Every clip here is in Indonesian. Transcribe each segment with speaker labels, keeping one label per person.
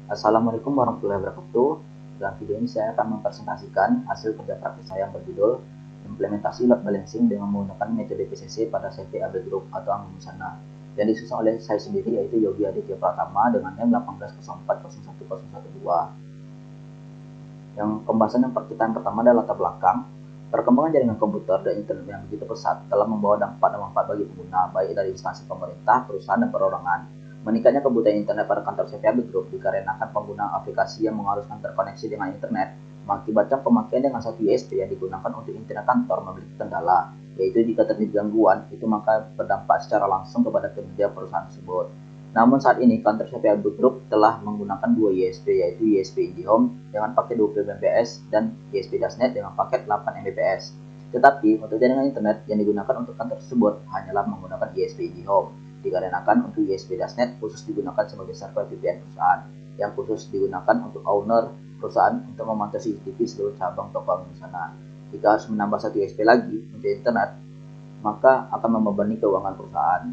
Speaker 1: Assalamualaikum warahmatullahi wabarakatuh. Dalam video ini saya akan mempresentasikan hasil kerja praktis saya yang berjudul implementasi load balancing dengan menggunakan metode PCC pada CVAB Group atau Anggun Sana yang disusun oleh saya sendiri, yaitu Yogi Aditya Pratama dengan NIM 180401012. Yang pembahasan yang pertama adalah latar belakang. Perkembangan jaringan komputer dan internet yang begitu pesat telah membawa dampak dan manfaat bagi pengguna, baik dari instansi pemerintah, perusahaan, dan perorangan. Meningkatnya kebutuhan internet pada kantor CVAB Group dikarenakan penggunaan aplikasi yang mengharuskan terkoneksi dengan internet mengakibatkan pemakaian dengan satu USB yang digunakan untuk internet kantor memiliki kendala, yaitu jika terjadi gangguan, itu maka berdampak secara langsung kepada kinerja perusahaan tersebut. Namun saat ini kantor CVAB Group telah menggunakan dua USB, yaitu USB IndiHome dengan paket 20 Mbps dan USB DASNet dengan paket 8 Mbps. Tetapi untuk jaringan internet yang digunakan untuk kantor tersebut hanyalah menggunakan USB IndiHome, dikarenakan untuk USB DASNet khusus digunakan sebagai server VPN perusahaan, yang khusus digunakan untuk owner perusahaan untuk memantau CCTV seluruh cabang toko di sana. Jika harus menambah satu USB lagi untuk internet, maka akan membebani keuangan perusahaan.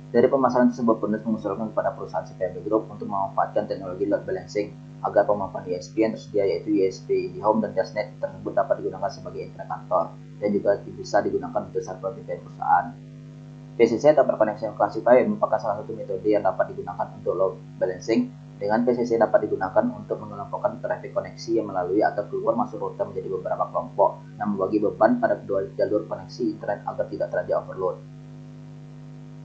Speaker 1: Dari permasalahan tersebut, penulis mengusulkan kepada perusahaan CVAB Group untuk memanfaatkan teknologi load balancing agar pemanfaatan USB yang tersedia, yaitu USB IndiHome dan DASNet tersebut, dapat digunakan sebagai internet kantor dan juga bisa digunakan untuk server VPN perusahaan. PCC atau Perconnection Classifier merupakan salah satu metode yang dapat digunakan untuk load balancing. Dengan PCC dapat digunakan untuk mengelompokkan trafik koneksi yang melalui atau keluar masuk router menjadi beberapa kelompok dan membagi beban pada kedua jalur koneksi internet agar tidak terjadi overload.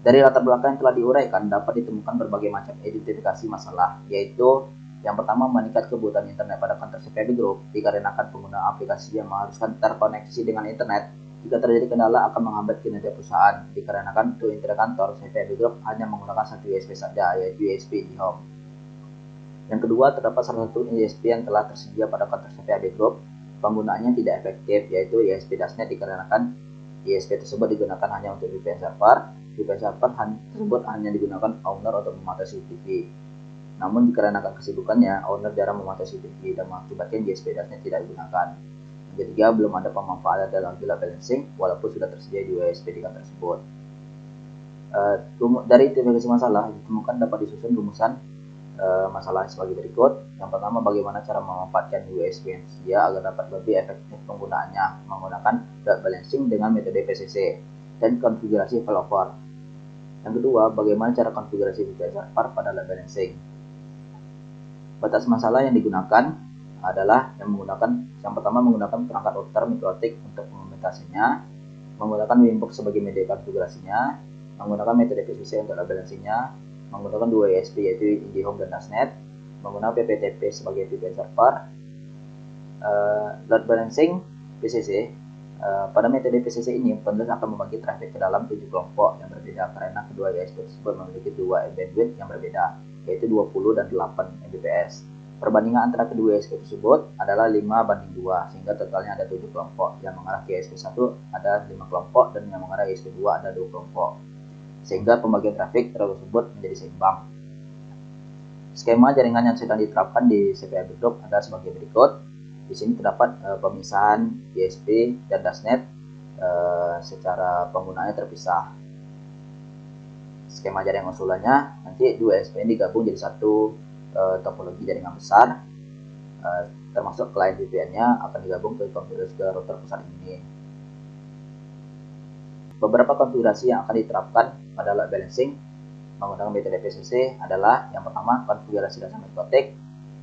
Speaker 1: Dari latar belakang yang telah diuraikan, dapat ditemukan berbagai macam identifikasi masalah, yaitu yang pertama, meningkat kebutuhan internet pada kantor CVAB Group dikarenakan penggunaan aplikasi yang mengharuskan terkoneksi dengan internet. Jika terjadi kendala akan menghambat kinerja perusahaan, dikarenakan untuk internet kantor CVAB Group hanya menggunakan satu USB saja, yaitu USB IndiHome. Yang kedua, terdapat salah satu USB yang telah tersedia pada kantor CVAB Group, penggunaannya tidak efektif, yaitu USB DASNet, dikarenakan USB tersebut digunakan hanya untuk VPN server. VPN server tersebut hanya digunakan owner untuk memantau CCTV. Namun dikarenakan kesibukannya, owner jarang memantau CCTV dan mengakibatkan USB DASNet tidak digunakan. Yang ketiga, belum ada pemanfaatan dalam load balancing walaupun sudah tersedia di USB di kantor tersebut. Dari identifikasi masalah ditemukan dapat disusun rumusan masalah sebagai berikut. Yang pertama, bagaimana cara memanfaatkan USB yang tersedia agar dapat lebih efektif penggunaannya menggunakan load balancing dengan metode PCC dan konfigurasi failover. Yang kedua, bagaimana cara konfigurasi VPN server pada load balancing. Batas masalah yang digunakan adalah yang pertama menggunakan perangkat router MikroTik untuk implementasinya, menggunakan Winbox sebagai media konfigurasinya, menggunakan metode PCC untuk load balancingnya, menggunakan dua USB yaitu IndiHome dan DASNet, menggunakan PPTP sebagai VPN server. Load balancing PCC, pada metode PCC ini penulis akan membagi traffic ke dalam 7 kelompok yang berbeda karena kedua USB tersebut memiliki dua bandwidth yang berbeda, yaitu 20 dan 8 Mbps. Perbandingan antara kedua USB tersebut adalah 5:2, sehingga totalnya ada 7 kelompok. Yang mengarah ke USB 1 ada 5 kelompok dan yang mengarah ke USB 2 ada 2 kelompok, sehingga pembagian trafik tersebut menjadi seimbang. Skema jaringan yang sedang diterapkan di CVAB Group adalah sebagai berikut. Di sini terdapat pemisahan USB dan DASNet secara penggunaannya terpisah. Skema jaringan usulannya, nanti dua USB ini digabung jadi satu topologi jaringan besar, termasuk client VPN-nya akan digabung ke konfigurasi router pusat ini. Beberapa konfigurasi yang akan diterapkan pada load balancing menggunakan metode PCC adalah yang pertama, konfigurasi dasar MikroTik,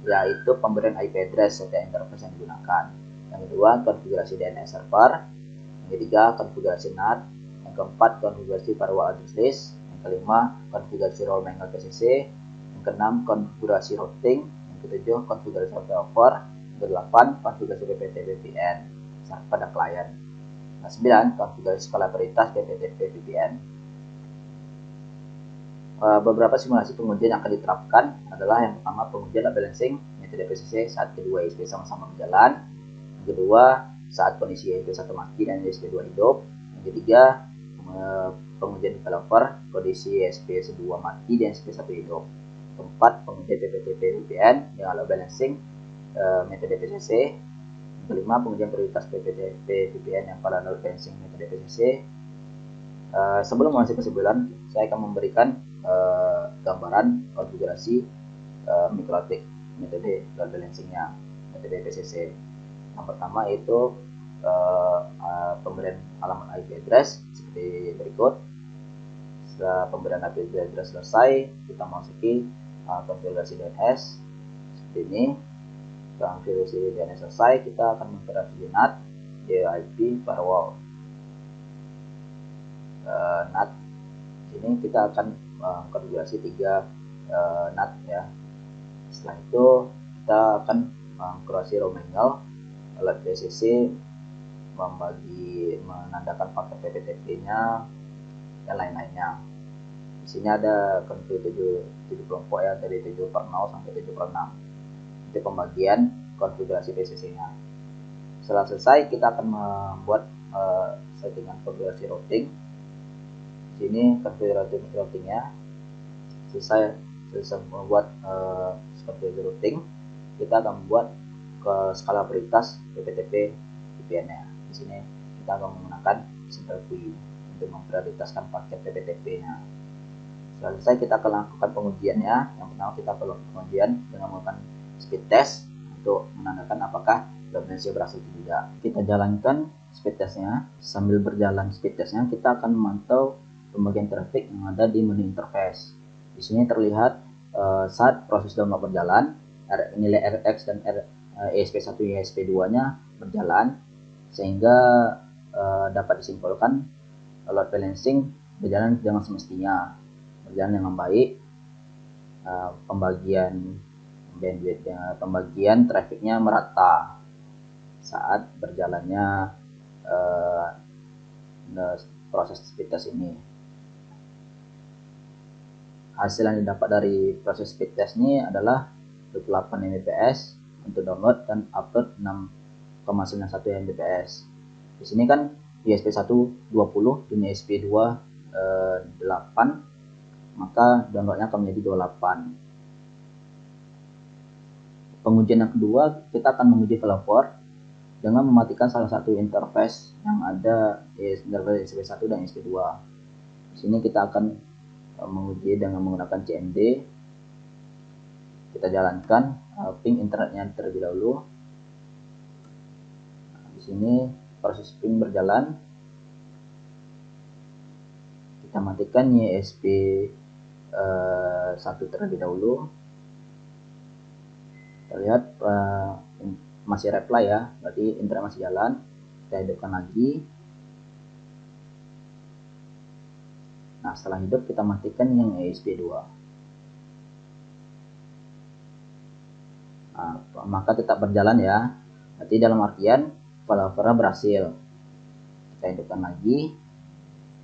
Speaker 1: yaitu pemberian IP address setiap interface yang digunakan. Yang kedua, konfigurasi DNS server. Yang ketiga, konfigurasi NAT. Yang keempat, konfigurasi firewall address list. Yang kelima, konfigurasi role manual PCC. Yang keenam, konfigurasi routing. Yang ketujuh, konfigurasi failover. Yang kedelapan, konfigurasi PPTP VPN pada klien. Yang sembilan, konfigurasi skalabilitas PPTP VPN. Beberapa simulasi pengujian yang akan diterapkan adalah yang pertama, pengujian load balancing metode PCC saat kedua USB sama-sama berjalan. Yang kedua, saat kondisi USB 1 mati dan USB 2 hidup. Yang ketiga, pengujian failover kondisi USB 2 mati dan USB 1 hidup. Keempat, pengujian PPTP VPN dengan load balancing metode PCC. Yang kelima, pengujian prioritas PPTP VPN yang pada load balancing metode PCC. Sebelum mengasih kesimpulan, saya akan memberikan gambaran konfigurasi mikrotik metode load balancingnya, metode PCC. Yang pertama itu pemberian alamat IP address seperti berikut. Setelah pemberian IP address selesai, kita masuki konfigurasi DNS seperti ini. Setelah konfigurasi DNS selesai, kita akan mengkonfigurasi NAT, IP firewall. NAT ini kita akan konfigurasi 3 NAT ya. Setelah itu kita akan mengkonfigurasi row manual, alat PCC, menandakan paket PPTP-nya dan lain-lainnya. Di sini ada konfig 7 kelompok ya, dari 7/0 sampai 7/6. Itu pembagian konfigurasi PCC-nya. Setelah selesai, kita akan membuat settingan konfigurasi routing. Di sini konfigurasi routingnya. Selesai membuat konfigurasi routing, kita akan membuat ke skala prioritas PPTP VPN-nya. Di sini kita akan menggunakan single queue untuk memprioritaskan paket PPTP-nya. Setelah selesai, kita akan lakukan pengujiannya. Yang pertama, kita perlu pengujian dengan melakukan speed test untuk menandakan apakah load balancing berhasil atau tidak. Kita jalankan speed testnya. Sambil berjalan speed testnya, kita akan memantau pembagian traffic yang ada di menu interface. Di sini terlihat saat proses download berjalan, nilai RX dan ESP1 ESP2-nya berjalan, sehingga dapat disimpulkan load balancing berjalan dengan semestinya, berjalan dengan baik. Pembagian bandwidth, pembagian trafficnya merata saat berjalannya proses speed test ini. Hasil yang didapat dari proses speed test ini adalah 28 Mbps untuk download dan upload 6,91 Mbps. Di sini kan ESP1 20 dan ESP2 8, maka downloadnya akan menjadi 28. Pengujian yang kedua, kita akan menguji developer dengan mematikan salah satu interface yang ada di interface ESP1 dan ESP2. Di sini kita akan menguji dengan menggunakan CMD. Kita jalankan ping internetnya terlebih dahulu. Di sini proses ping berjalan. Kita matikan ESP 1 terlebih dahulu. Terlihat masih reply ya, berarti internet masih jalan. Kita hidupkan lagi. Nah, setelah hidup, kita matikan yang ESP2. Nah, maka tetap berjalan ya. Berarti dalam artian failovernya berhasil. Kita hidupkan lagi.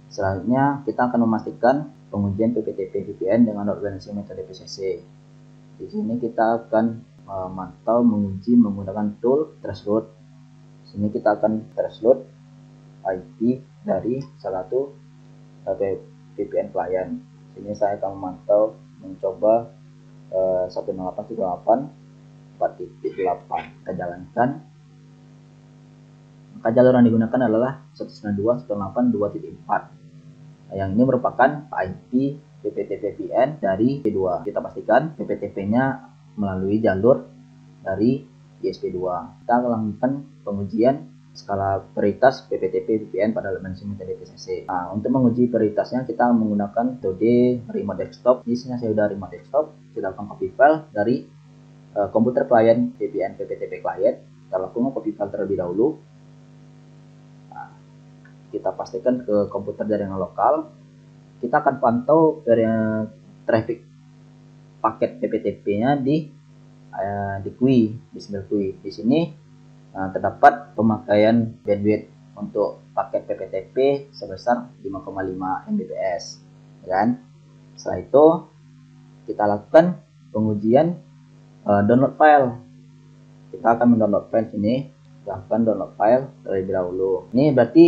Speaker 1: Selanjutnya, kita akan memastikan pengujian PPTP VPN dengan load balancing metode PCC. Di sini kita akan memantau menguji menggunakan tool Traceroute. Di sini kita akan traceroute IP dari salah satu VPN client. Sini saya akan memantau mencoba 108.168.4.8. Kita jalankan. Maka jalur yang digunakan adalah 192.168.2.4. Yang ini merupakan IP PPTP VPN dari ESP2. Kita pastikan PPTP-nya melalui jalur dari ESP2. Kita akan lakukan pengujian skala prioritas PPTP VPN pada load balancing metode PCC. Nah, untuk menguji prioritasnya kita menggunakan metode remote desktop. Di sini saya sudah remote desktop. Kita lakukan copy file dari komputer klien VPN PPTP client. Kita lakukan copy file terlebih dahulu. Nah, kita pastikan ke komputer jaringan lokal. Kita akan pantau dari traffic paket PPTP-nya di QUI, di single QUI. Di sini terdapat pemakaian bandwidth untuk paket PPTP sebesar 5,5 Mbps, kan? Setelah itu kita lakukan pengujian download file. Kita akan mendownload file sini, lakukan download file terlebih dahulu. Ini berarti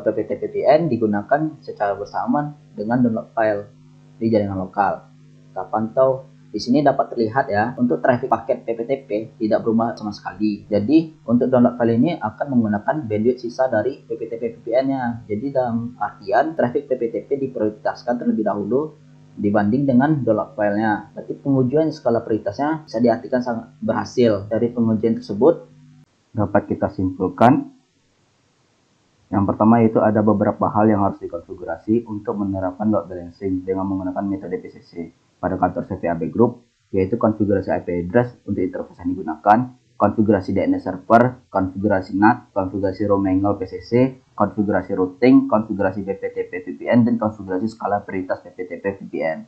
Speaker 1: PPTP VPN digunakan secara bersamaan dengan download file di jaringan lokal. Kita pantau. Di sini dapat terlihat ya, untuk traffic paket PPTP tidak berubah sama sekali. Jadi untuk download file ini akan menggunakan bandwidth sisa dari PPTP VPN-nya. Jadi dalam artian traffic PPTP diprioritaskan terlebih dahulu dibanding dengan download filenya. Berarti pengujian skala prioritasnya bisa diartikan sangat berhasil. Dari pengujian tersebut dapat kita simpulkan yang pertama yaitu ada beberapa hal yang harus dikonfigurasi untuk menerapkan load balancing dengan menggunakan metode PCC pada kantor CVAB Group, yaitu konfigurasi IP address untuk interface yang digunakan, konfigurasi DNS server, konfigurasi NAT, konfigurasi roam angle PCC, konfigurasi routing, konfigurasi PPTP VPN, dan konfigurasi skala prioritas PPTP VPN.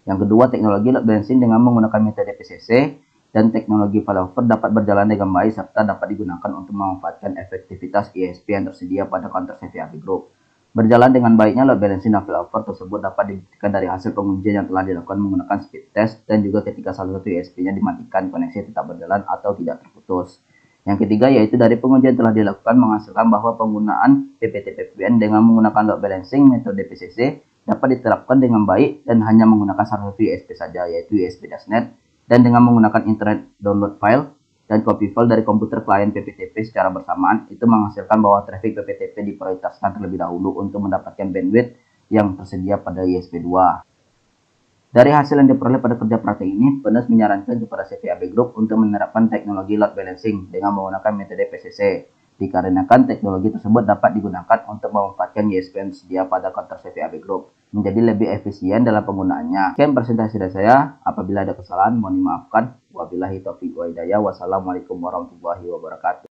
Speaker 1: Yang kedua, teknologi load balancing dengan menggunakan metode PCC dan teknologi failover dapat berjalan dengan baik serta dapat digunakan untuk memanfaatkan efektivitas ISP yang tersedia pada counter CVAP Group. Berjalan dengan baiknya load balancing dan failover tersebut dapat dibuktikan dari hasil pengujian yang telah dilakukan menggunakan speed test dan juga ketika salah satu ISP-nya dimatikan, koneksi tetap berjalan atau tidak terputus. Yang ketiga yaitu dari pengujian telah dilakukan menghasilkan bahwa penggunaan PPTP VPN dengan menggunakan load balancing metode PCC dapat diterapkan dengan baik dan hanya menggunakan salah satu ISP saja yaitu ISP.NET, dan dengan menggunakan internet download file dan copy file dari komputer klien PPTP secara bersamaan, itu menghasilkan bahwa traffic PPTP diprioritaskan terlebih dahulu untuk mendapatkan bandwidth yang tersedia pada ISP2. Dari hasil yang diperoleh pada kerja praktek ini, PNS menyarankan kepada CVAB Group untuk menerapkan teknologi load balancing dengan menggunakan metode PCC, dikarenakan teknologi tersebut dapat digunakan untuk memanfaatkan ISP yang tersedia pada counter CVAB Group menjadi lebih efisien dalam penggunaannya. Sekian presentasi dari saya. Apabila ada kesalahan, mohon dimaafkan. Wabillahi taufiq wa hidayah. Wassalamualaikum warahmatullahi wabarakatuh.